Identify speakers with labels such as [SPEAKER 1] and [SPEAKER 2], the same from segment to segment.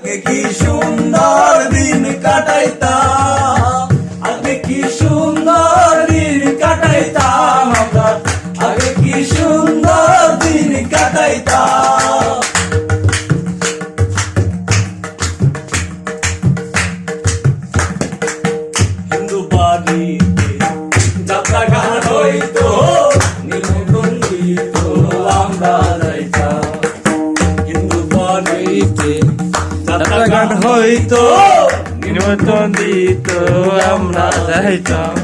[SPEAKER 1] কি সুন্দর দিন কাটাইতাম, আগে কি সুন্দর দিন কাটাইতাম আমরা, আগে কি সুন্দর দিন কাটাইতাম। হিন্দু বাড়িতে যাত্রা গান হইতো, নিমন্ত্রণ দিত আমরা যাইতাম। হিন্দু বাড়িতে যাত্রা গান হইতো, নিমন্ত্রণ দিত আমরা যাইতাম।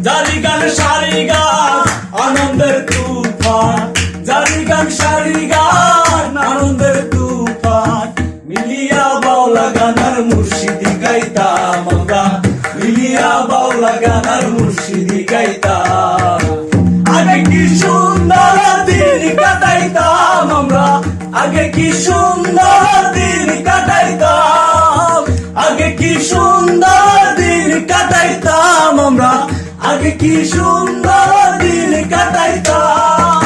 [SPEAKER 1] জারি গান সারি গান আনন্দের তুফান, জারি গান সারি গান আনন্দের তুফান, মিলিয়া বাউলা গানার মুর্শিদি গাইতাম আমরা, মিলিয়া বাউলা গানার মুর্শিদি গাইতাম। আগে কি সুন্দর দিন কাটাইতাম আমরা, আগে কি সুন্দর দিন কাটাইতাম, আগে কি সুন্দর দিন কাটাইতাম আমরা, আগে কি সুন্দর দিন কাটাইতাম।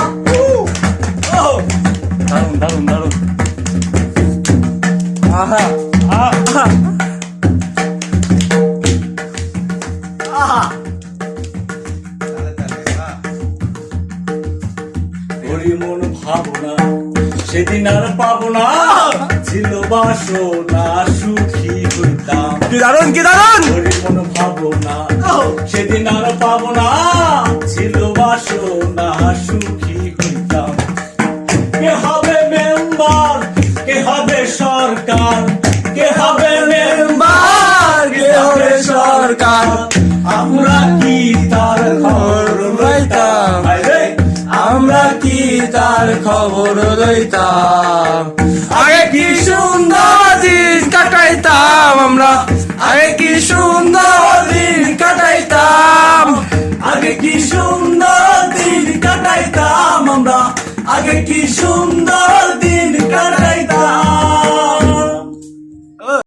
[SPEAKER 1] দারুন দারুন দারুন, আহা আহা আহা। ওই মন ভাবনা সেদিন আর পাবো না, ছিল বাসনা সুখী হইতাম।
[SPEAKER 2] কি দারুন কি দারুন।
[SPEAKER 1] ওই মন ভাবনা সেদিন আর পাবো না, ছিল বাসনা সুখী হইতাম। কে হবে মেম্বার, কে হবে সরকার, কে হবে মেম্বার, কে হবে সরকার, আমরা কি তার খবর লইতাম, আমরা কি তার খবর লইতাম।
[SPEAKER 2] আগে কি সুন্দর দিন কাটাইতাম আমরা, আগে কি সুন্দর দিন কাটাইতাম,
[SPEAKER 1] আগে কি সুন্দর দিন কাটাইতাম আমরা, আগে কি সুন্দর